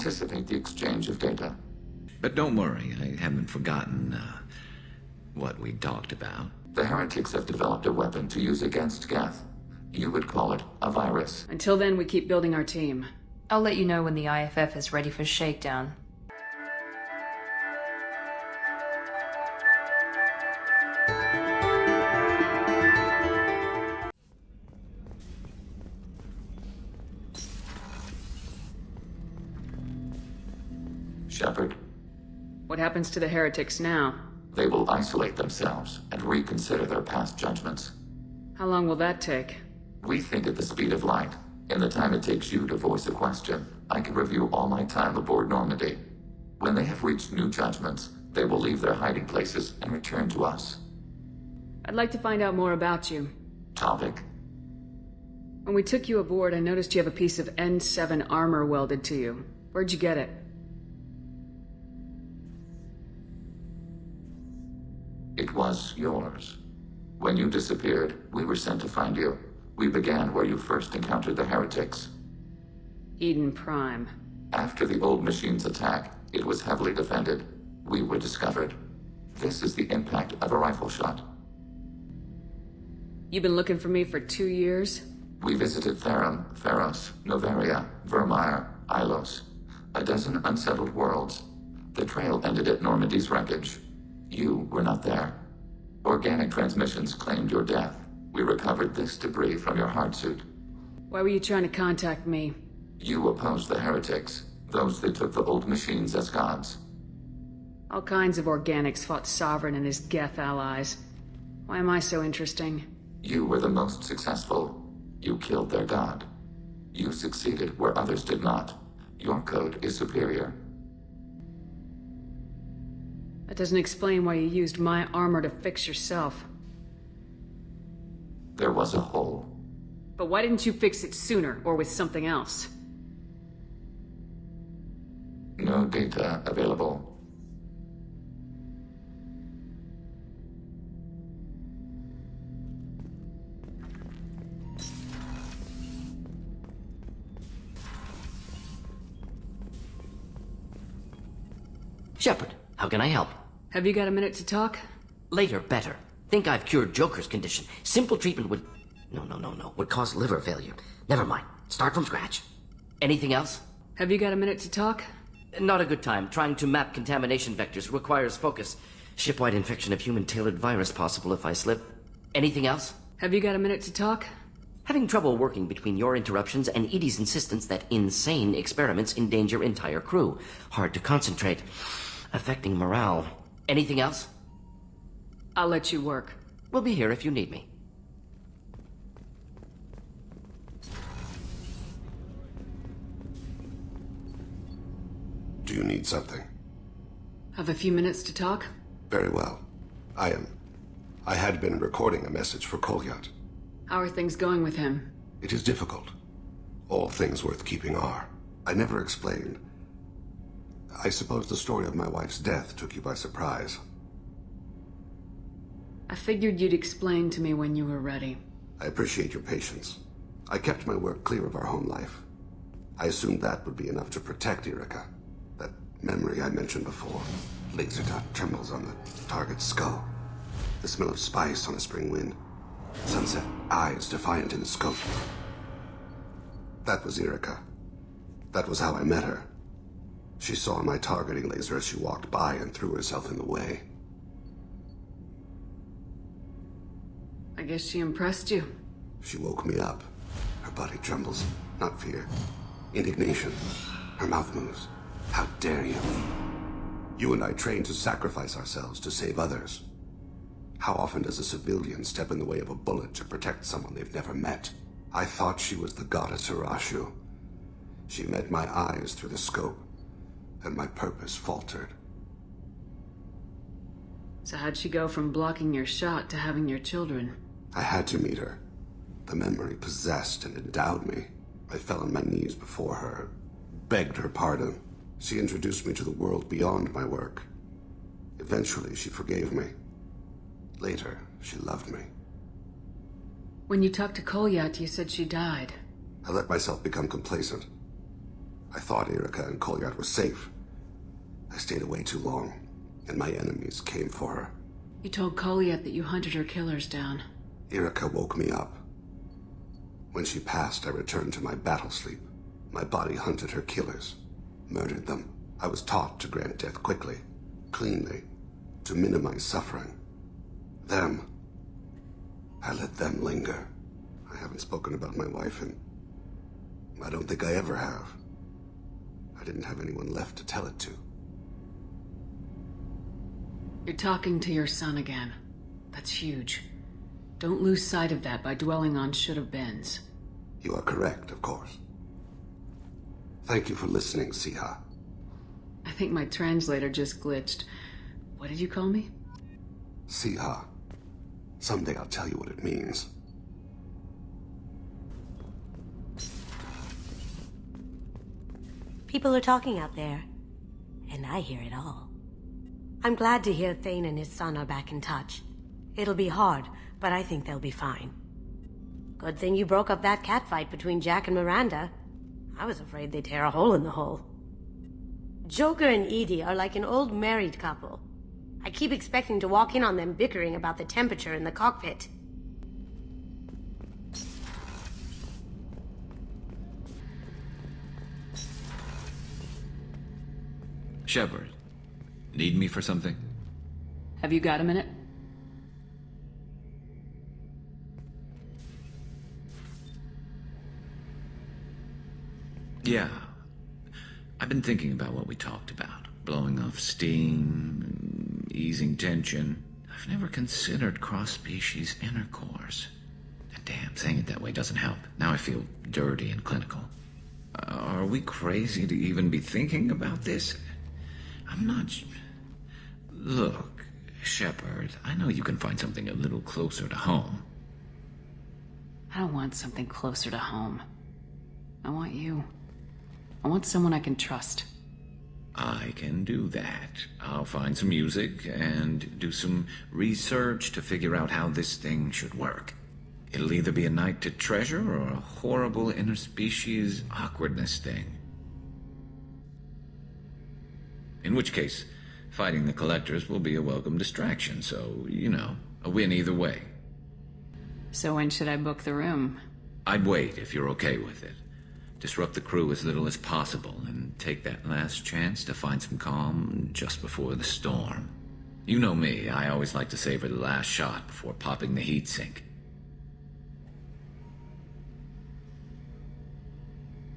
anticipate the exchange of data. But don't worry, I haven't forgotten, what we talked about. The heretics have developed a weapon to use against Geth. You would call it a virus. Until then, we keep building our team. I'll let you know when the IFF is ready for shakedown. Shepard, What happens to the heretics now? they will isolate themselves and reconsider their past judgments. How long will that take? We think at the speed of light. In the time it takes you to voice a question, I can review all my time aboard Normandy. When they have reached new judgments, they will leave their hiding places and return to us. I'd like to find out more about you. Topic? When we took you aboard, I noticed you have a piece of N7 armor welded to you. Where'd you get it? It was yours. When you disappeared, we were sent to find you. We began where you first encountered the heretics. Eden Prime. After the old machine's attack, it was heavily defended. We were discovered. This is the impact of a rifle shot. You've been looking for me for 2 years? We visited Therum, Pharos, Novaria, Vermeer, Ilos. A dozen unsettled worlds. The trail ended at Normandy's wreckage. You were not there. Organic transmissions claimed your death. We recovered this debris from your hard suit. Why were you trying to contact me? You opposed the heretics, those that took the old machines as gods. All kinds of organics fought Sovereign and his Geth allies. Why am I so interesting? You were the most successful. You killed their god. You succeeded where others did not. Your code is superior. That doesn't explain why you used my armor to fix yourself. There was a hole. But why didn't you fix it sooner, or with something else? No data available. Shepard, how can I help? Have you got a minute to talk? Later, better. Think I've cured Joker's condition. Simple treatment would... No. Would cause liver failure. Never mind. Start from scratch. Anything else? Have you got a minute to talk? Not a good time. Trying to map contamination vectors requires focus. Shipwide infection of human-tailored virus possible if I slip. Anything else? Have you got a minute to talk? Having trouble working between your interruptions and Edie's insistence that insane experiments endanger entire crew. Hard to concentrate. Affecting morale. Anything else? I'll let you work. We'll be here if you need me. Do you need something? Have a few minutes to talk? Very well. I had been recording a message for Kolyat. How are things going with him? It is difficult. All things worth keeping are. I never explained. I suppose the story of my wife's death took you by surprise. I figured you'd explain to me when you were ready. I appreciate your patience. I kept my work clear of our home life. I assumed that would be enough to protect Erica. That memory I mentioned before. Laser dot trembles on the target's skull. The smell of spice on a spring wind. Sunset eyes defiant in the scope. That was Erica. That was how I met her. She saw my targeting laser as she walked by and threw herself in the way. I guess she impressed you. She woke me up. Her body trembles. Not fear. Indignation. Her mouth moves. How dare you? You and I trained to sacrifice ourselves to save others. How often does a civilian step in the way of a bullet to protect someone they've never met? I thought she was the goddess Hirashu. She met my eyes through the scope, and my purpose faltered. So how'd she go from blocking your shot to having your children? I had to meet her. The memory possessed and endowed me. I fell on my knees before her, begged her pardon. She introduced me to the world beyond my work. Eventually, she forgave me. Later, she loved me. When you talked to Kolyat, you said she died. I let myself become complacent. I thought Erica and Colliard were safe. I stayed away too long, and my enemies came for her. You told Colliard that you hunted her killers down. Erica woke me up. When she passed, I returned to my battle sleep. My body hunted her killers, murdered them. I was taught to grant death quickly, cleanly, to minimize suffering. Them, I let them linger. I haven't spoken about my wife, and I don't think I ever have. I didn't have anyone left to tell it to. You're talking to your son again. That's huge. Don't lose sight of that by dwelling on should-have-beens. You are correct, of course. Thank you for listening, Siha. I think my translator just glitched. What did you call me? Siha. Someday I'll tell you what it means. People are talking out there, and I hear it all. I'm glad to hear Thane and his son are back in touch. It'll be hard, but I think they'll be fine. Good thing you broke up that catfight between Jack and Miranda. I was afraid they'd tear a hole in the hull. Joker and Edie are like an old married couple. I keep expecting to walk in on them bickering about the temperature in the cockpit. Shepard, need me for something? Have you got a minute? Yeah. I've been thinking about what we talked about. Blowing off steam, easing tension. I've never considered cross-species intercourse. And damn, saying it that way doesn't help. Now I feel dirty and clinical. Are we crazy to even be thinking about this? I'm not... Look, Shepard, I know you can find something a little closer to home. I don't want something closer to home. I want you. I want someone I can trust. I can do that. I'll find some music and do some research to figure out how this thing should work. It'll either be a night to treasure or a horrible interspecies awkwardness thing. In which case, fighting the Collectors will be a welcome distraction, so, you know, a win either way. So when should I book the room? I'd wait if you're okay with it. Disrupt the crew as little as possible, and take that last chance to find some calm just before the storm. You know me, I always like to savor the last shot before popping the heatsink.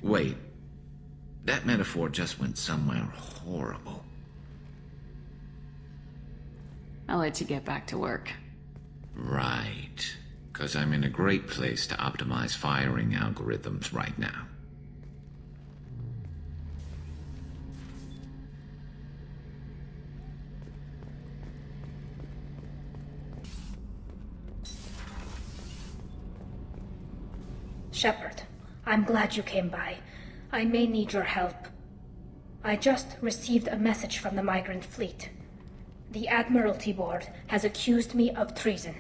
Wait, that metaphor just went somewhere horrible. I'll let you get back to work. Right, because I'm in a great place to optimize firing algorithms right now. Shepard, I'm glad you came by. I may need your help. I just received a message from the migrant fleet. The Admiralty Board has accused me of treason.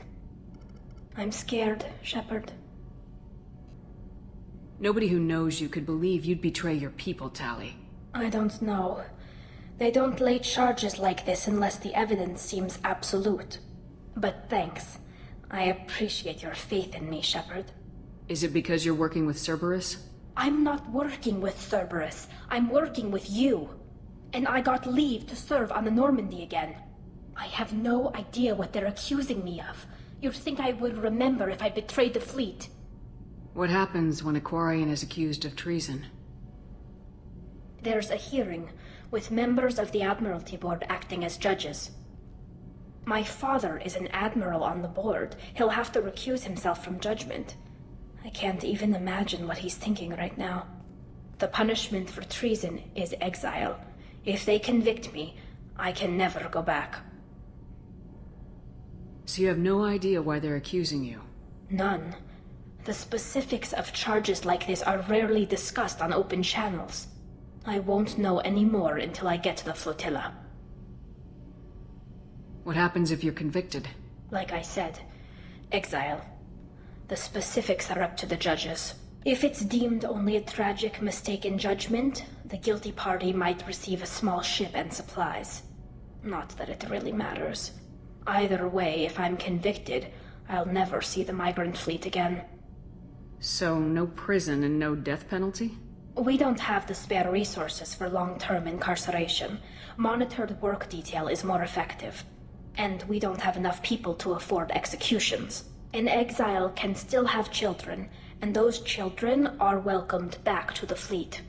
I'm scared, Shepard. Nobody who knows you could believe you'd betray your people, Tali. I don't know. They don't lay charges like this unless the evidence seems absolute. But thanks. I appreciate your faith in me, Shepard. Is it because you're working with Cerberus? I'm not working with Cerberus. I'm working with you. And I got leave to serve on the Normandy again. I have no idea what they're accusing me of. You'd think I would remember if I betrayed the fleet. What happens when a Quarian is accused of treason? There's a hearing, with members of the Admiralty Board acting as judges. My father is an admiral on the board. He'll have to recuse himself from judgment. I can't even imagine what he's thinking right now. The punishment for treason is exile. If they convict me, I can never go back. So you have no idea why they're accusing you? None. The specifics of charges like this are rarely discussed on open channels. I won't know any more until I get to the flotilla. What happens if you're convicted? Like I said, exile. The specifics are up to the judges. If it's deemed only a tragic mistake in judgment, the guilty party might receive a small ship and supplies. Not that it really matters. Either way, if I'm convicted, I'll never see the migrant fleet again. So, no prison and no death penalty? We don't have the spare resources for long-term incarceration. Monitored work detail is more effective. And we don't have enough people to afford executions. An exile can still have children, and those children are welcomed back to the fleet.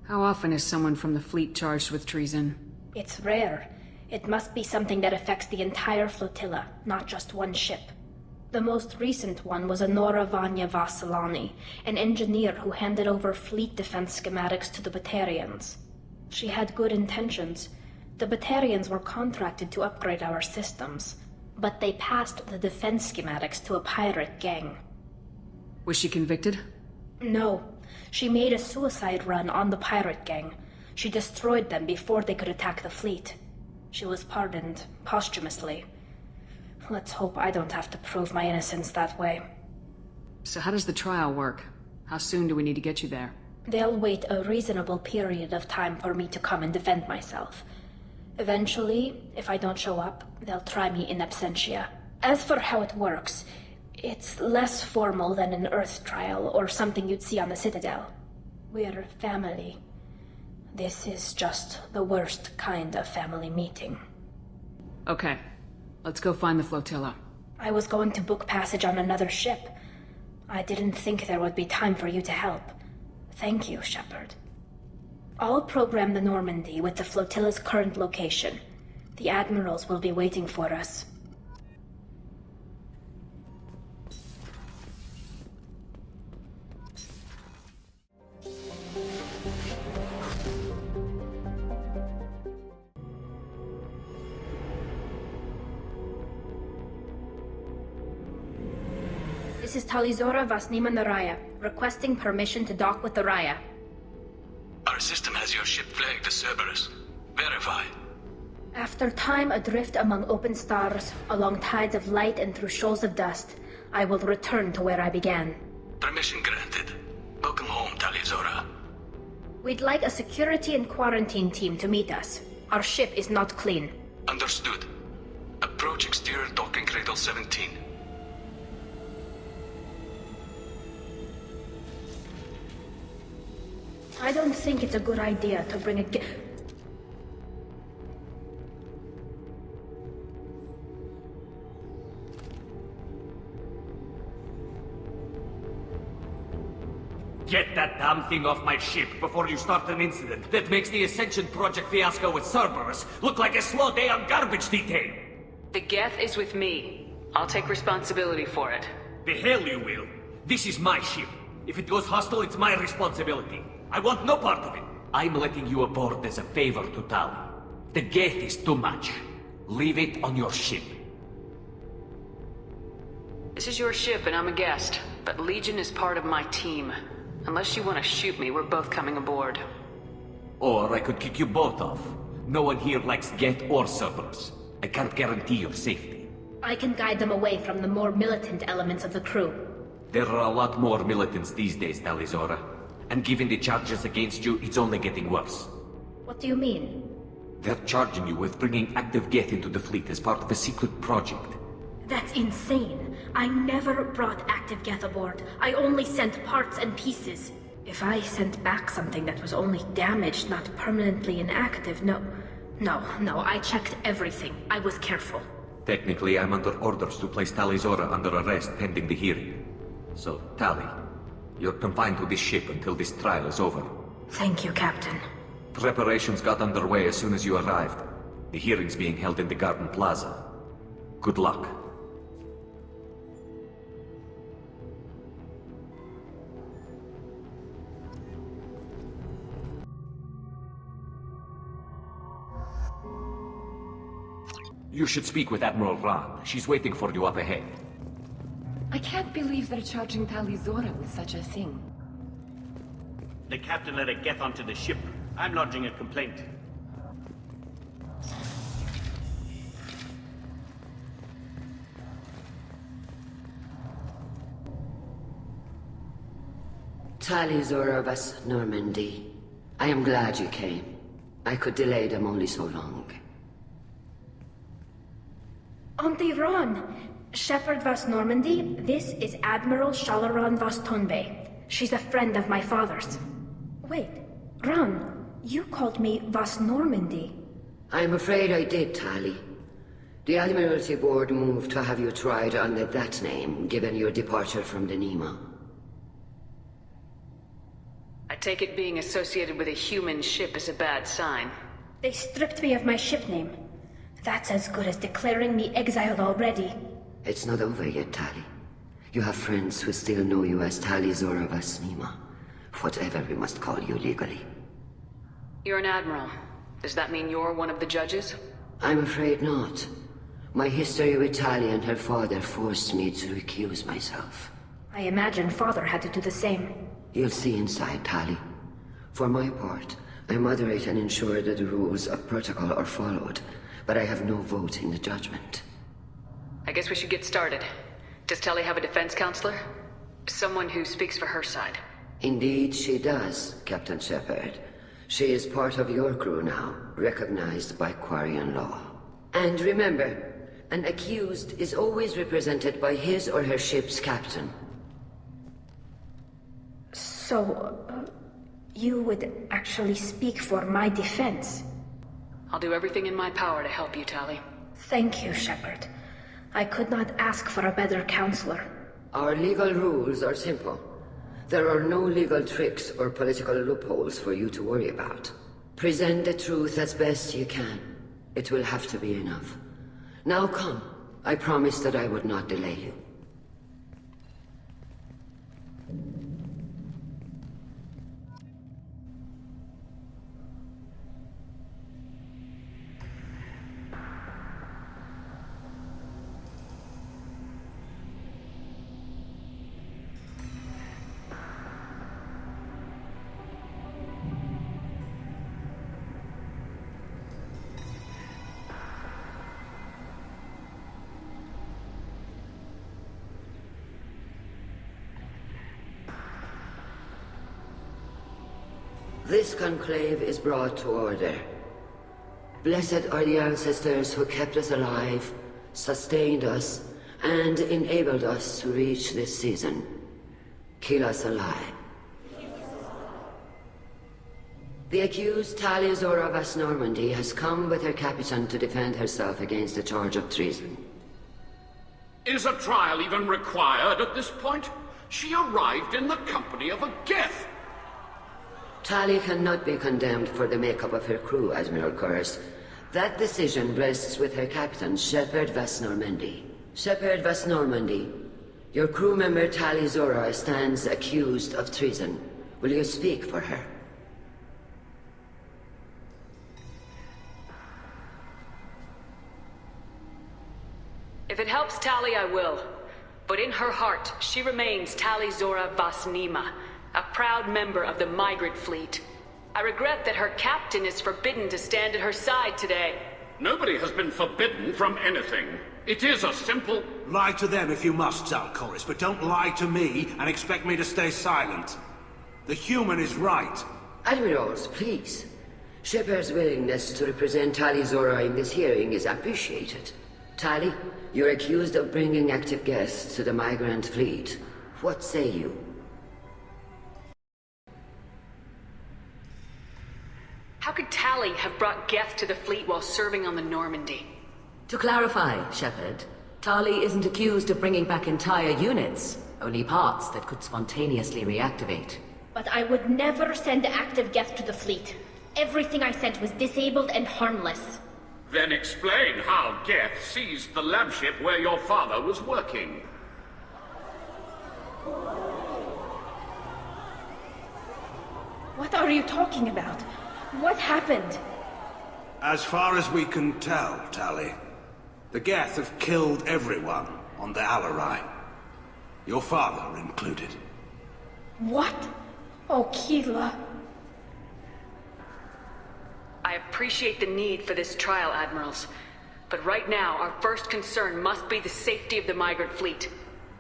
How often is someone from the fleet charged with treason? It's rare. It must be something that affects the entire flotilla, not just one ship. The most recent one was Anora Vanya Vassilani, an engineer who handed over fleet defense schematics to the Batarians. She had good intentions. The Batarians were contracted to upgrade our systems, but they passed the defense schematics to a pirate gang. Was she convicted? No. She made a suicide run on the pirate gang. She destroyed them before they could attack the fleet. She was pardoned, posthumously. Let's hope I don't have to prove my innocence that way. So how does the trial work? How soon do we need to get you there? They'll wait a reasonable period of time for me to come and defend myself. Eventually, if I don't show up, they'll try me in absentia. As for how it works, it's less formal than an Earth trial or something you'd see on the Citadel. We're family. This is just the worst kind of family meeting. Okay. Let's go find the flotilla. I was going to book passage on another ship. I didn't think there would be time for you to help. Thank you, Shepard. I'll program the Normandy with the flotilla's current location. The admirals will be waiting for us. This is Talizora Vasnima Naraya, requesting permission to dock with the Raya. Our system has your ship flagged as Cerberus. Verify. After time adrift among open stars, along tides of light and through shoals of dust, I will return to where I began. Permission granted. Welcome home, Talizora. We'd like a security and quarantine team to meet us. Our ship is not clean. Understood. Approach exterior docking cradle 17. I don't think it's a good idea to bring a Get that damn thing off my ship before you start an incident that makes the Ascension Project fiasco with Cerberus look like a slow day on garbage detail! The Geth is with me. I'll take responsibility for it. The hell you will! This is my ship. If it goes hostile, it's my responsibility. I want no part of it. I'm letting you aboard as a favor to Tali. The Geth is too much. Leave it on your ship. This is your ship and I'm a guest, but Legion is part of my team. Unless you want to shoot me, we're both coming aboard. Or I could kick you both off. No one here likes Geth or Cerberus. I can't guarantee your safety. I can guide them away from the more militant elements of the crew. There are a lot more militants these days, Talizora. And given the charges against you, it's only getting worse. What do you mean? They're charging you with bringing active Geth into the fleet as part of a secret project. That's insane. I never brought active Geth aboard. I only sent parts and pieces. If I sent back something that was only damaged, not permanently inactive, no, I checked everything. I was careful. Technically, I'm under orders to place Talizora under arrest pending the hearing. So, Tali, you're confined to this ship until this trial is over. Thank you, Captain. Preparations got underway as soon as you arrived. The hearing's being held in the Garden Plaza. Good luck. You should speak with Admiral Ran. She's waiting for you up ahead. I can't believe they're charging Talizora with such a thing. The captain let a Geth onto the ship. I'm lodging a complaint. Tali Zoravas Normandy. I am glad you came. I could delay them only so long. Auntie Ron! Shepard Vas Normandy, this is Admiral Shalaran Vas Tonbe. She's a friend of my father's. Wait, Ron, you called me Vas Normandy. I'm afraid I did, Tali. The Admiralty Board moved to have you tried under that name, given your departure from the Nima. I take it being associated with a human ship is a bad sign. They stripped me of my ship name. That's as good as declaring me exiled already. It's not over yet, Tali. You have friends who still know you as Tali Zoravas Nima. Whatever we must call you legally. You're an admiral. Does that mean you're one of the judges? I'm afraid not. My history with Tali and her father forced me to recuse myself. I imagine father had to do the same. You'll see inside, Tali. For my part, I moderate and ensure that the rules of protocol are followed, but I have no vote in the judgment. I guess we should get started. Does Tali have a defense counselor? Someone who speaks for her side. Indeed, she does, Captain Shepard. She is part of your crew now, recognized by Quarian law. And remember, an accused is always represented by his or her ship's captain. So, you would actually speak for my defense? I'll do everything in my power to help you, Tali. Thank you, Shepard. I could not ask for a better counselor. Our legal rules are simple. There are no legal tricks or political loopholes for you to worry about. Present the truth as best you can. It will have to be enough. Now come. I promised that I would not delay you. This conclave is brought to order. Blessed are the ancestors who kept us alive, sustained us, and enabled us to reach this season. Kill us alive. The accused Tali Zoravas Normandy has come with her captain to defend herself against the charge of treason. Is a trial even required at this point? She arrived in the company of a Geth. Tali cannot be condemned for the makeup of her crew, Admiral Curse. That decision rests with her captain, Shepard Vas Normandy. Shepard Vas Normandy, your crew member Tali Zora stands accused of treason. Will you speak for her? If it helps Tali, I will. But in her heart, she remains Tali Zora Vas Nima, a proud member of the migrant fleet. I regret that her captain is forbidden to stand at her side today. Nobody has been forbidden from anything. It is a simple... Lie to them if you must, Zalcoris, but don't lie to me and expect me to stay silent. The human is right. Admirals, please. Shepard's willingness to represent Tali Zora in this hearing is appreciated. Tali, you're accused of bringing active guests to the migrant fleet. What say you? How could Tali have brought Geth to the fleet while serving on the Normandy? To clarify, Shepard, Tali isn't accused of bringing back entire units, only parts that could spontaneously reactivate. But I would never send active Geth to the fleet. Everything I sent was disabled and harmless. Then explain how Geth seized the lab ship where your father was working. What are you talking about? What happened? As far as we can tell, Tali, the Geth have killed everyone on the Alarai. Your father included. What? Oh, Keela. I appreciate the need for this trial, Admirals. But right now, our first concern must be the safety of the migrant fleet.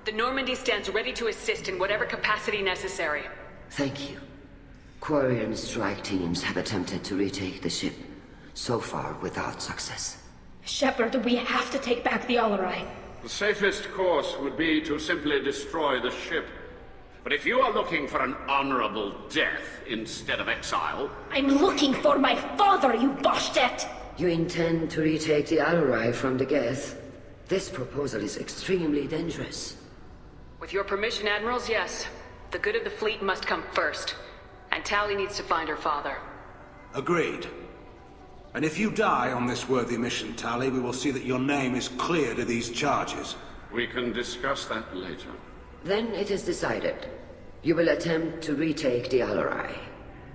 The Normandy stands ready to assist in whatever capacity necessary. Thank you. Quarry and strike teams have attempted to retake the ship, so far without success. Shepard, we have to take back the Alarai. The safest course would be to simply destroy the ship. But if you are looking for an honorable death instead of exile... I'm looking for my father, you Boshtet! You intend to retake the Alarai from the Geth? This proposal is extremely dangerous. With your permission, Admirals, yes. The good of the fleet must come first. And Tali needs to find her father. Agreed. And if you die on this worthy mission, Tali, we will see that your name is cleared of these charges. We can discuss that later. Then it is decided. You will attempt to retake the Alarai.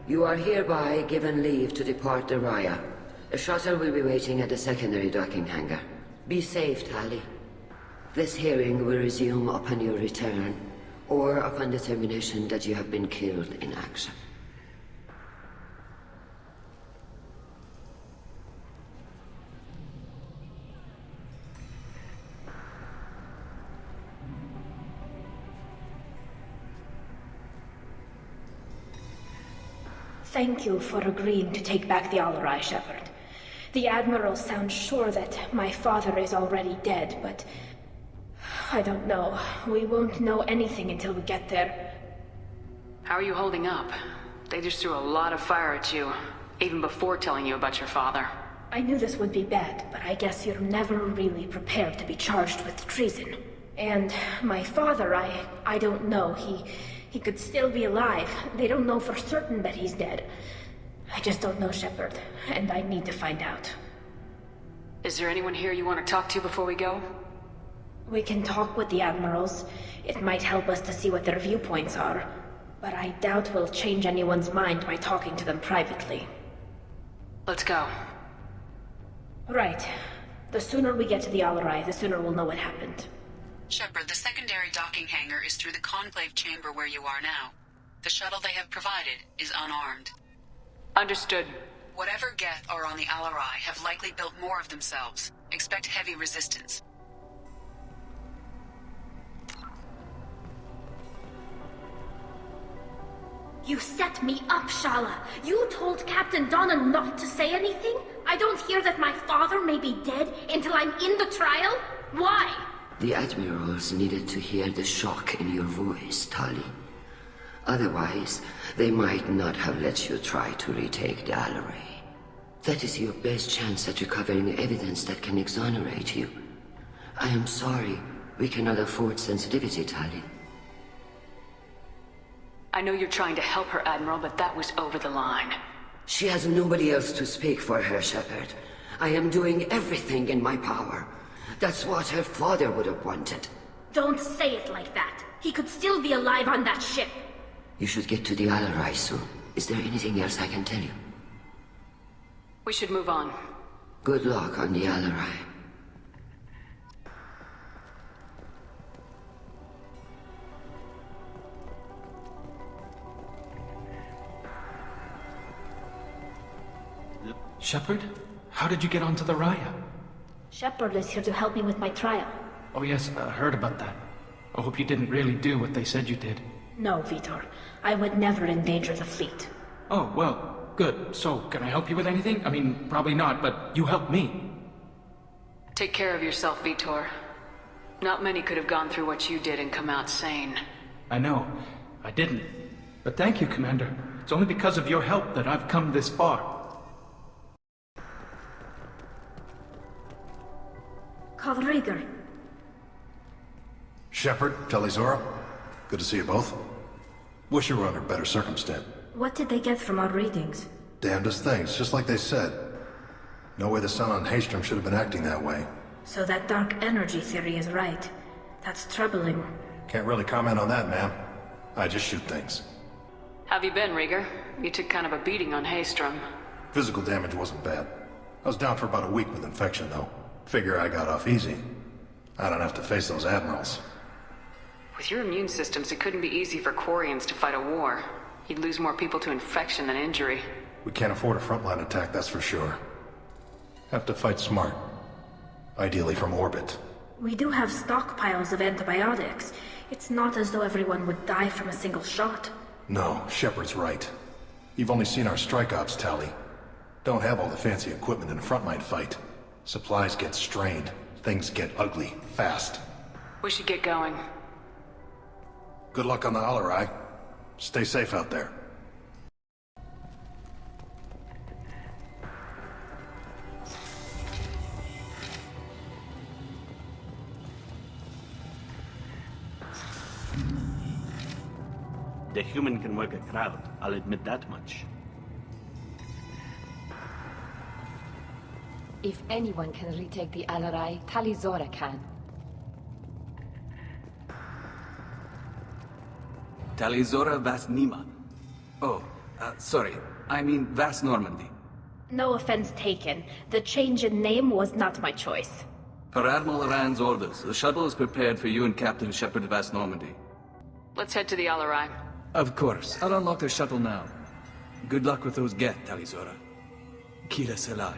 You are hereby given leave to depart the Raya. A shuttle will be waiting at the secondary docking hangar. Be safe, Tali. This hearing will resume upon your return, or upon determination that you have been killed in action. Thank you for agreeing to take back the Alarai, Shepard. The Admiral sounds sure that my father is already dead, but... I don't know. We won't know anything until we get there. How are you holding up? They just threw a lot of fire at you, even before telling you about your father. I knew this would be bad, but I guess you're never really prepared to be charged with treason. And my father, I don't know. He could still be alive. They don't know for certain that he's dead. I just don't know, Shepard, and I need to find out. Is there anyone here you want to talk to before we go? We can talk with the Admirals. It might help us to see what their viewpoints are. But I doubt we'll change anyone's mind by talking to them privately. Let's go. Right. The sooner we get to the Alarai, the sooner we'll know what happened. Shepard, the secondary docking hangar is through the conclave chamber where you are now. The shuttle they have provided is unarmed. Understood. Whatever Geth are on the Alarai have likely built more of themselves. Expect heavy resistance. You set me up, Shala. You told Captain Donna not to say anything? I don't hear that my father may be dead until I'm in the trial? Why? The Admirals needed to hear the shock in your voice, Tali. Otherwise, they might not have let you try to retake the Alarai. That is your best chance at recovering evidence that can exonerate you. I am sorry. We cannot afford sensitivity, Tali. I know you're trying to help her, Admiral, but that was over the line. She has nobody else to speak for her, Shepard. I am doing everything in my power. That's what her father would have wanted. Don't say it like that. He could still be alive on that ship. You should get to the Alarai soon. Is there anything else I can tell you? We should move on. Good luck on the Alarai. Shepard? How did you get onto the Raya? Shepard is here to help me with my trial. Oh yes, I heard about that. I hope you didn't really do what they said you did. No, Vitor. I would never endanger the fleet. Oh, well, good. So, can I help you with anything? I mean, probably not, but you helped me. Take care of yourself, Vitor. Not many could have gone through what you did and come out sane. I know. I didn't. But thank you, Commander. It's only because of your help that I've come this far. Rieger. Shepard, Talizora. Good to see you both. Wish you were under better circumstance. What did they get from our readings? Damnedest things, just like they said. No way the sun on Haystrom should have been acting that way. So that dark energy theory is right. That's troubling. Can't really comment on that, ma'am. I just shoot things. Have you been, Rieger? You took kind of a beating on Haystrom. Physical damage wasn't bad. I was down for about a week with infection, though. Figure I got off easy. I don't have to face those admirals. With your immune systems, it couldn't be easy for Quarians to fight a war. You'd lose more people to infection than injury. We can't afford a frontline attack, that's for sure. Have to fight smart. Ideally from orbit. We do have stockpiles of antibiotics. It's not as though everyone would die from a single shot. No, Shepard's right. You've only seen our strike ops, Tali. Don't have all the fancy equipment in a frontline fight. Supplies get strained. Things get ugly, fast. We should get going. Good luck on the Alarai. Stay safe out there. The human can work a crowd, I'll admit that much. If anyone can retake the Alarai, Tali Zora can. Tali Zora Vas Nima. Oh, sorry. I mean Vas Normandy. No offense taken. The change in name was not my choice. Per Admiral Rand's orders, the shuttle is prepared for you and Captain Shepard Vas Normandy. Let's head to the Alarai. Of course. I'll unlock the shuttle now. Good luck with those Geth, Tali Zora. Kira Selai.